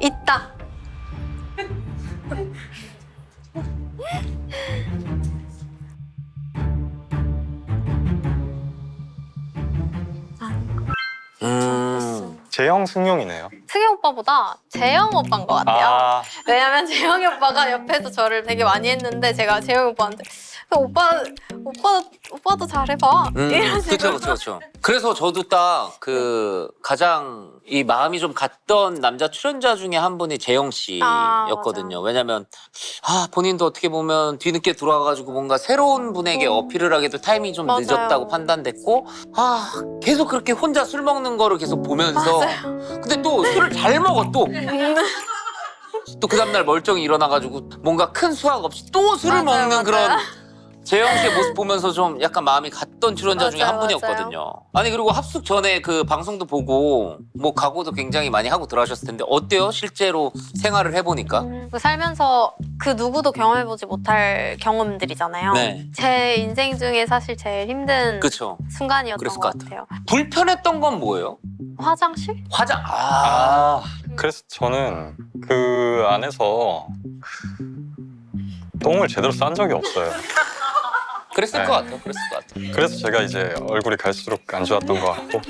있다.
재형 승용이네요.
승희 오빠보다 재영 오빠인 것 같아요.
아,
왜냐면 재영이 오빠가 옆에서 저를 되게 많이 했는데 제가 재영이 오빠한테 오빠도 잘해봐 이런 식으로.
그렇죠. 그래서 저도 딱 그 가장 이 마음이 좀 갔던 남자 출연자 중에 한 분이 재영 씨였거든요. 왜냐면 본인도 어떻게 보면 뒤늦게 들어와가지고 뭔가 새로운 분에게 어필을 하기도 타이밍이 좀
맞아요.
늦었다고 판단됐고 계속 그렇게 혼자 술 먹는 거를 계속 보면서 근데 또 술을 잘 먹어 또 그 다음날 멀쩡히 일어나가지고 뭔가 큰 수학 없이 또 술을
맞아요,
먹는
맞아요.
그런 재영 씨의 모습 보면서 좀 약간 마음이 갔던 출연자 중에 한
맞아요,
분이었거든요. 아니 그리고 합숙 전에 그 방송도 보고 뭐 각오도 굉장히 많이 하고 들어가셨을 텐데 어때요? 실제로 생활을 해보니까?
살면서 그 누구도 경험해보지 못할 경험들이잖아요.
네.
제 인생 중에 사실 제일 힘든
그쵸.
순간이었던
그랬을
것
것
같아요.
불편했던 건 뭐예요?
화장실?
화장.
그래서 저는 그 안에서 똥을 제대로 싼 적이 없어요.
그랬을
네.
것 같아요. 그랬을 것 같아요.
그래서 제가 이제 얼굴이 갈수록 안 좋았던 것 같고.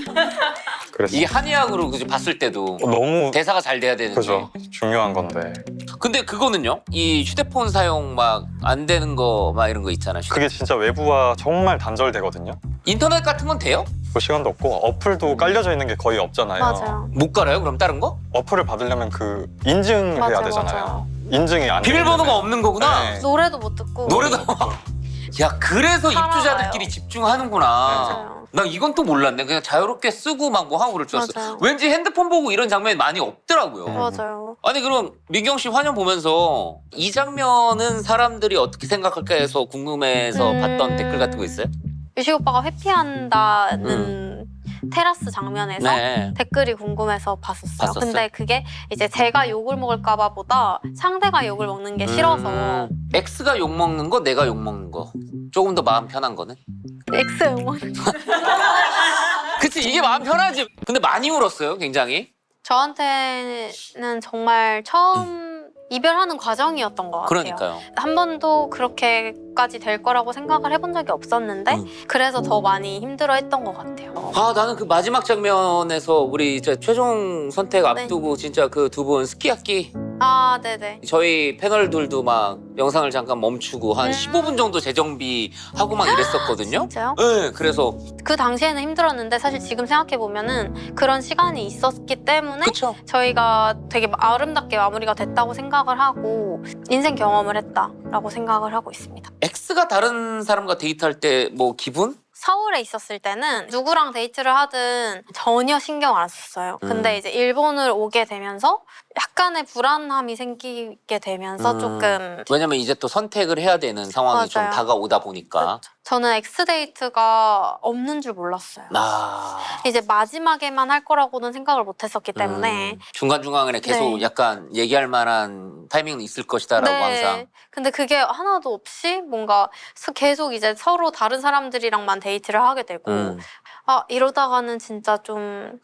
그래서
이게 한의학으로 그죠 봤을 때도
너무
대사가 잘 돼야 되는데.
그죠, 중요한 건데
근데 그거는요? 이 휴대폰 사용 막 안 되는 거 막 이런 거 있잖아요.
그게 진짜 외부와 정말 단절되거든요.
인터넷 같은 건 돼요?
그 시간도 없고 어플도 깔려져 있는 게 거의 없잖아요.
맞아요.
못 깔아요? 그럼 다른 거?
어플을 받으려면 그 인증해야
맞아요,
되잖아요.
맞아요.
인증이 안
비밀번호가
되면.
없는 거구나.
네.
노래도 못 듣고.
노래도 야 그래서
살아가요.
입주자들끼리 집중하는구나.
맞아요.
나 이건 또 몰랐네. 그냥 자유롭게 쓰고 막 뭐 하고 그럴 줄 알았어.
맞아요.
왠지 핸드폰 보고 이런 장면이 많이 없더라고요.
맞아요.
아니 그럼 민경 씨 화면 보면서 이 장면은 사람들이 어떻게 생각할까 해서 궁금해서 봤던 댓글 같은 거 있어요?
유식 오빠가 회피한다는 테라스 장면에서
네.
댓글이 궁금해서 봤었어요.
봤었어요?
근데 그게 이제 제가 욕을 먹을까 봐보다 상대가 욕을 먹는 게 싫어서
X가 욕 먹는 거, 내가 욕 먹는 거. 조금 더 마음 편한 거는?
X 욕 먹는 거.
그치 이게 마음 편하지. 근데 많이 울었어요, 굉장히.
저한테는 정말 처음 이별하는 과정이었던 것 같아요.
그러니까요.
한 번도 그렇게까지 될 거라고 생각을 해본 적이 없었는데 그래서 더 많이 힘들어했던 것 같아요.
나는 그 마지막 장면에서 우리 이제 최종 선택 앞두고 진짜 그 두 분 스키야키
아, 네네.
저희 패널들도 막 영상을 잠깐 멈추고 한 15분 정도 재정비하고 막 이랬었거든요.
진짜요?
네, 그래서
그 당시에는 힘들었는데 사실 지금 생각해보면은 그런 시간이 있었기 때문에
그쵸.
저희가 되게 아름답게 마무리가 됐다고 생각을 하고 인생 경험을 했다라고 생각을 하고 있습니다.
X가 다른 사람과 데이트할 때 뭐 기분?
서울에 있었을 때는 누구랑 데이트를 하든 전혀 신경 안 썼어요. 근데 이제 일본을 오게 되면서 약간의 불안함이 생기게 되면서 조금
왜냐면 이제 또 선택을 해야 되는 상황이 좀
맞아요.
다가오다 보니까.
저는 X데이트가 없는 줄 몰랐어요.
아.
이제 마지막에만 할 거라고는 생각을 못 했었기 때문에
중간중간에 계속
네.
약간 얘기할 만한 타이밍은 있을 것이다라고 항상.
근데 그게 하나도 없이 뭔가 계속 이제 서로 다른 사람들이랑만 데이트를 하게 되고 이러다가는 진짜 좀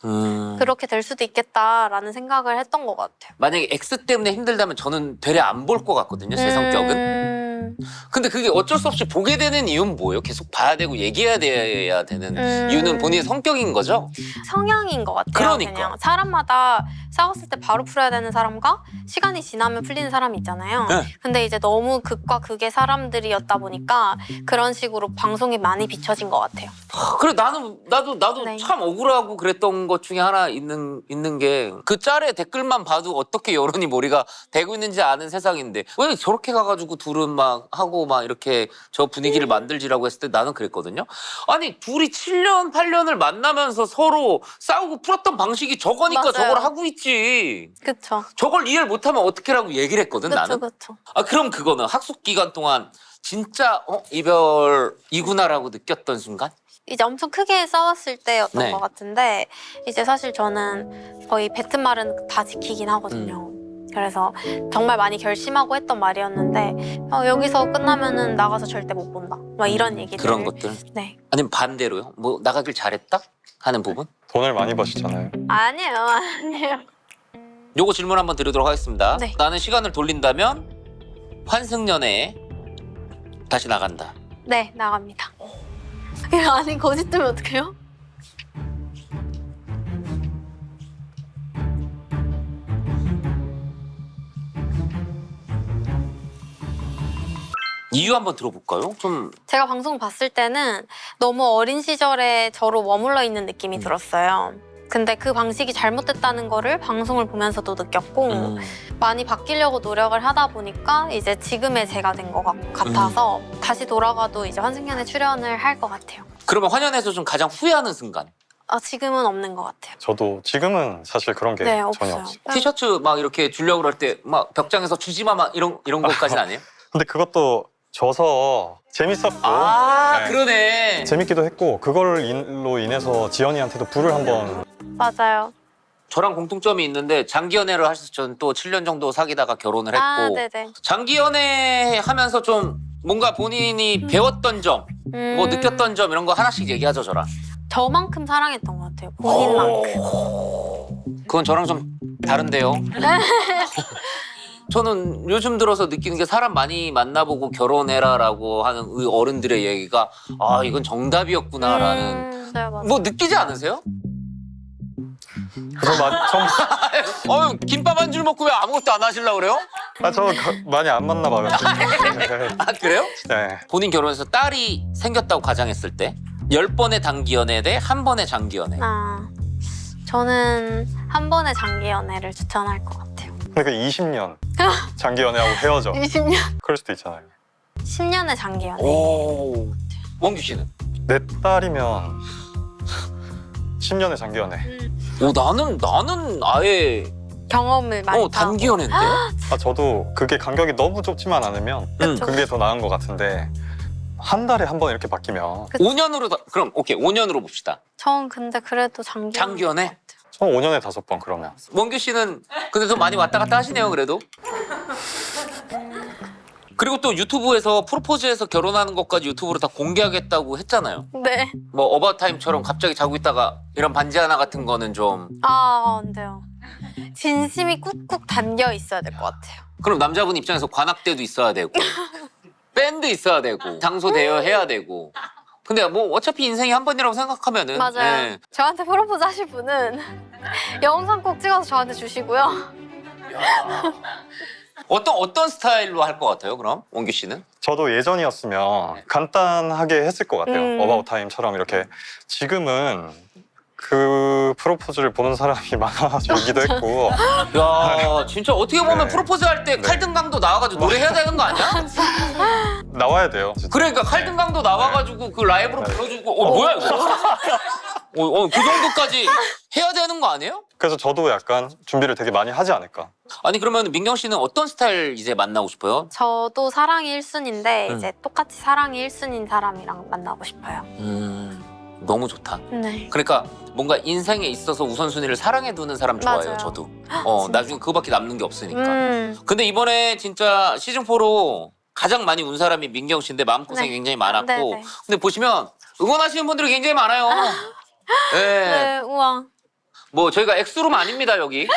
그렇게 될 수도 있겠다라는 생각을 했던 것 같아요.
만약에 X 때문에 힘들다면 저는 되레 안 볼 것 같거든요, 제 성격은. 근데 그게 어쩔 수 없이 보게 되는 이유는 뭐예요? 계속 봐야 되고 얘기해야 돼야 되는 이유는 본인의 성격인 거죠?
성향인 것 같아요.
그러니까.
그냥 사람마다 싸웠을 때 바로 풀어야 되는 사람과 시간이 지나면 풀리는 사람이 있잖아요.
네.
근데 이제 너무 극과 극의 사람들이었다 보니까 그런 식으로 방송이 많이 비춰진 것 같아요.
그래 나도
네.
참 억울하고 그랬던 것 중에 하나 있는 게 그 짤의 댓글만 봐도 어떻게 여론이 몰이가 되고 있는지 아는 세상인데 왜 저렇게 가가지고 둘은 막 하고 막 이렇게 저 분위기를 만들지라고 했을 때 나는 그랬거든요. 아니 둘이 7년 8년을 만나면서 서로 싸우고 풀었던 방식이 저거니까
맞아요.
저걸 하고 있지.
그쵸.
저걸 이해를 못하면 어떡해라고 얘기를 했거든 나는.
그쵸.
그럼 그거는 학숙 기간 동안 진짜 이별이구나라고 느꼈던 순간?
이제 엄청 크게 싸웠을 때였던
네.
것 같은데 이제 사실 저는 거의 뱉은 말은 다 지키긴 하거든요. 그래서 정말 많이 결심하고 했던 말이었는데 여기서 끝나면은 나가서 절대 못 본다. 막 이런 얘기들.
그런 것들.
네.
아니면 반대로요? 뭐 나가길 잘했다 하는 부분?
돈을 많이 버시잖아요.
아니에요, 아니에요.
요거 질문 한번 드리도록 하겠습니다.
네.
나는 시간을 돌린다면 환승연애에 다시 나간다.
네, 나갑니다. 아니 거짓 뜨면 어떡해요?
이유 한번 들어볼까요? 좀
제가 방송 봤을 때는 너무 어린 시절에 저로 머물러 있는 느낌이 들었어요. 근데 그 방식이 잘못됐다는 거를 방송을 보면서도 느꼈고 많이 바뀌려고 노력을 하다 보니까 이제 지금의 제가 된 것 같아서 다시 돌아가도 이제 환승연애 출연을 할 것 같아요.
그러면 환연에서 좀 가장 후회하는 순간.
지금은 없는 것 같아요.
저도 지금은 사실 그런 게
네,
전혀
없어요.
없어요.
티셔츠 막 이렇게 주려고 그럴 때 막 벽장에서 주지마 막 이런 것까지는 아니에요?
근데 그것도 져서 재밌었고 네.
그러네.
재밌기도 했고 그걸로 인해서 지연이한테도 불을 한번
맞아요.
저랑 공통점이 있는데 장기 연애를 하셔서 저는 또 7년 정도 사귀다가 결혼을 했고
네네.
장기 연애 하면서 좀 뭔가 본인이 배웠던 점, 뭐 느꼈던 점 이런 거 하나씩 얘기하죠 저랑.
저만큼 사랑했던 것 같아요. 본인만큼.
그건 저랑 좀 다른데요. 저는 요즘 들어서 느끼는 게 사람 많이 만나보고 결혼해라라고 하는 이 어른들의 얘기가 이건 정답이었구나라는
맞아요.
뭐 느끼지 않으세요?
그래서
김밥 한 줄 먹고 왜 아무것도 안 하시려고 그래요?
많이 안 만나 봐요.
아 그래요?
네.
본인 결혼해서 딸이 생겼다고 가정했을 때 10번의 단기 연애 대 한 번의 장기 연애.
저는 한 번의 장기 연애를 추천할 것 같아요.
그러니까 20년 장기 연애하고 헤어져.
20년?
그럴 수도 있잖아요.
10년의 장기 연애.
오. 원규 씨는?
내 딸이면 10년의 장기 연애.
나는 아예
경험을 많이
단기 연애인데.
저도 그게 간격이 너무 좁지만 않으면
그쵸.
그게 더 나은 것 같은데 한 달에 한 번 이렇게 바뀌면
5년으로 그럼 오케이 5년으로 봅시다.
전 근데 그래도 장기
장기 연애?
저 5년에 5번 그러면.
원규 씨는 근데 좀 많이 왔다 갔다 하시네요 그래도. 그리고 또 유튜브에서 프로포즈해서 결혼하는 것까지 유튜브로 다 공개하겠다고 했잖아요.
네.
뭐 어바웃타임처럼 갑자기 자고 있다가 이런 반지 하나 같은 거는 좀.
안 돼요. 진심이 꾹꾹 담겨 있어야 될 것 같아요.
그럼 남자분 입장에서 관악대도 있어야 되고 밴드 있어야 되고 장소 대여해야 되고. 근데 뭐 어차피 인생이 한 번이라고 생각하면은.
맞아요.
네.
저한테 프로포즈 하실 분은 영상 꼭 찍어서 저한테 주시고요.
어떤 스타일로 할 것 같아요 그럼 원규 씨는?
저도 예전이었으면 간단하게 했을 것 같아요. 어바웃 타임처럼 이렇게. 지금은 그 프로포즈를 보는 사람이 많아지기도 했고.
야 진짜 어떻게 보면
네.
프로포즈 할 때 칼등강도 나와가지고 노래해야 되는 거 아니야?
나와야 돼요. 진짜.
그러니까 칼등강도 나와가지고 그 라이브로 불러주고 뭐야 이거? 그 정도까지 해야 되는 거 아니에요?
그래서 저도 약간 준비를 되게 많이 하지 않을까.
아니 그러면 민경 씨는 어떤 스타일 이제 만나고 싶어요?
저도 사랑이 1순위인데 이제 똑같이 사랑이 1순위인 사람이랑 만나고 싶어요.
너무 좋다.
네.
그러니까 뭔가 인생에 있어서 우선순위를 사랑해 두는 사람 좋아해요
맞아요.
저도.
진짜?
나중에 그거밖에 남는 게 없으니까.
음.
근데 이번에 진짜 시즌4로 가장 많이 운 사람이 민경 씨인데 마음고생이
네.
굉장히 많았고
네네.
근데 보시면 응원하시는 분들이 굉장히 많아요. 네.
네, 우와.
뭐 저희가 엑스룸 아닙니다 여기.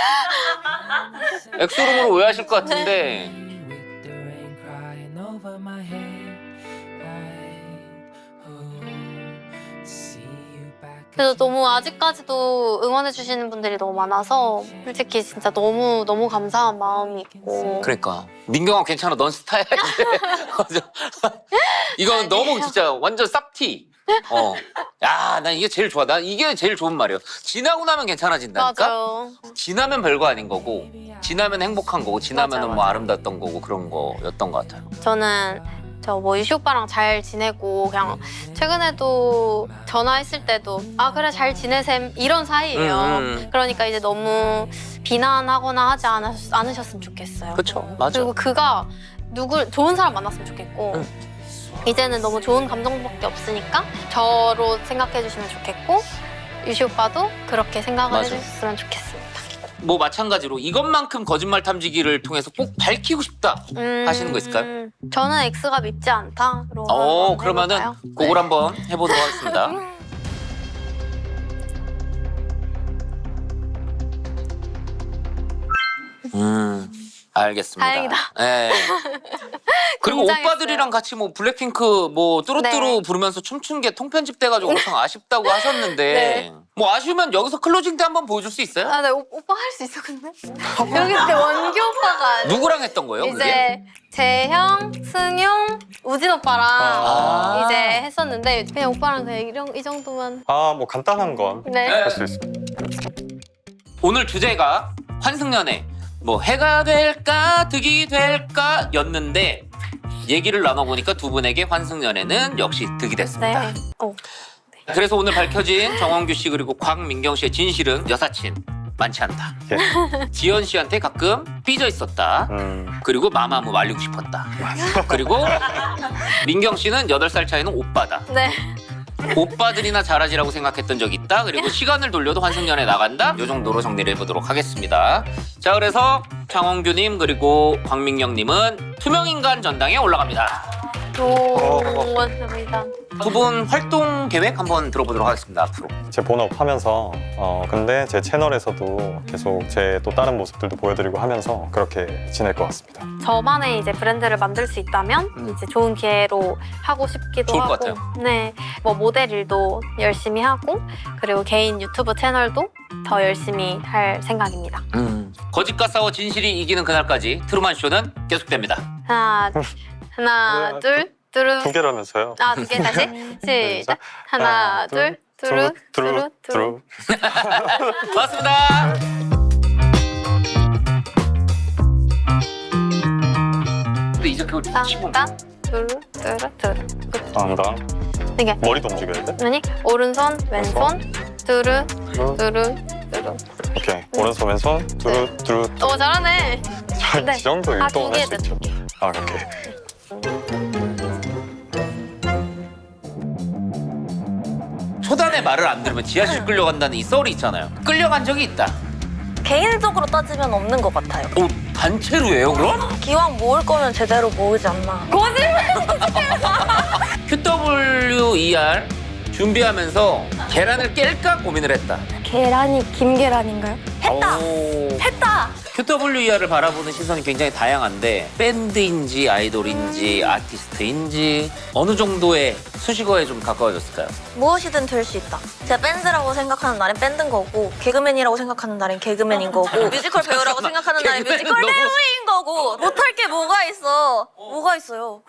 엑스룸으로 오해하실 것 같은데
With the rain crying over my head, I hope to see you back
그래서
again.
너무 아직까지도 응원해 주시는 분들이 너무 많아서 솔직히 진짜 너무 너무 감사한 마음이 있고.
그러니까 민경아 괜찮아 넌 스타야 이제. 이건 너무 진짜 완전 쌉티. 난 이게 제일 좋아. 난 이게 제일 좋은 말이야. 지나고 나면 괜찮아진다니까.
맞아요.
지나면 별거 아닌 거고, 지나면 행복한 거고, 지나면은
맞아요,
뭐
맞아요.
아름답던 거고 그런 거였던 것 같아요.
저는 저 뭐 이시 오빠랑 잘 지내고 그냥 최근에도 전화했을 때도 그래 잘 지내셈 이런 사이예요. 그러니까 이제 너무 비난하거나 하지 않으셨으면 좋겠어요.
그렇죠, 맞아.
그리고 그가 좋은 사람 만났으면 좋겠고 이제는 너무 좋은 감정밖에 없으니까 저로 생각해 주시면 좋겠고 유시 오빠도 그렇게 생각을
맞아.
해주셨으면 좋겠습니다.
뭐 마찬가지로 이것만큼 거짓말 탐지기를 통해서 꼭 밝히고 싶다 하시는 거 있을까요?
저는 X가 믿지 않다로
그러면은
해볼까요?
그걸 한번 해보도록 하겠습니다. 알겠습니다.
다행이다.
네. 그리고
긴장했어요.
오빠들이랑 같이 뭐 블랙핑크 뭐 뚜루뚜루
네.
부르면서 춤춘 게 통편집돼가지고 엄청 아쉽다고 하셨는데
네.
뭐 아쉬우면 여기서 클로징 때 한번 보여줄 수 있어요?
아, 네, 오빠 할 수 있어 근데 여기 때 원규 오빠가
누구랑 했던 거예요? 그게?
이제 재형, 승용, 우진 오빠랑
아.
이제 했었는데 그냥 오빠랑 그냥 이 정도만
뭐 간단한 건 할
네.
수 있습니다.
오늘 주제가 환승연애 뭐 해가 될까 득이 될까 였는데 얘기를 나눠보니까 두 분에게 환승연애는 역시 득이 됐습니다.
네.
그래서 오늘 밝혀진 정원규 씨 그리고 곽민경 씨의 진실은 여사친 많지 않다.
예.
지연 씨한테 가끔 삐져 있었다. 그리고 마마무 말리고 싶었다. 그리고 민경 씨는 8살 차이는 오빠다.
네.
오빠들이나 잘하지라고 생각했던 적이 있다. 그리고 시간을 돌려도 환승연애 나간다. 이 정도로 정리를 해보도록 하겠습니다. 자, 그래서 장원규님 그리고 곽민경님은 투명인간 전당에 올라갑니다.
고맙습니다.
두 분 활동 계획 한번 들어보도록 하겠습니다. 앞으로.
제 본업 하면서 근데 제 채널에서도 계속 제 또 다른 모습들도 보여드리고 하면서 그렇게 지낼 것 같습니다.
저만의 이제 브랜드를 만들 수 있다면 이제 좋은 기회로 하고 싶기도
좋을
하고
것 같아요.
네, 뭐 모델 일도 열심히 하고 그리고 개인 유튜브 채널도 더 열심히 할 생각입니다.
거짓과 싸워 진실이 이기는 그날까지 트루만 쇼는 계속됩니다.
하나, 둘, 뚜루.
2개라면서요?
아, 2개 다시 시작. 하나, 둘, 뚜루, 뚜루, 뚜루.
고맙습니다. 근데 이제 그거 치고
땅땅, 뚜루, 뚜루, 뚜루.
한다.
이게
머리도 움직여야 돼?
아니 오른손, 왼손, 뚜루, 뚜루, 뚜루.
오케이. 오른손 왼손 두루 두루.
오, 잘하네. 네.
이 정도
아,
운동은
2개
할 수
돼,
있죠.
2개.
아, 오케이.
초단의 말을 안 들으면 지하실 끌려간다는 이 썰이 있잖아요. 끌려간 적이 있다.
개인적으로 따지면 없는 것 같아요.
오, 단체로예요 그럼?
기왕 모을 거면 제대로 모으지 않나.
QWER 준비하면서 계란을 깰까 고민을 했다.
계란이 김계란인가요? 했다!
오.
했다!
QWER을 바라보는 시선이 굉장히 다양한데 밴드인지 아이돌인지 아티스트인지 어느 정도의 수식어에 좀 가까워졌을까요?
무엇이든 될 수 있다. 제가 밴드라고 생각하는 날엔 밴드인 거고 개그맨이라고 생각하는 날엔 개그맨인 거고 뮤지컬 배우라고 생각하는 날엔 뮤지컬
개그맨 너무-
배우인 거고 못할 게 뭐가 있어. 뭐가 있어요.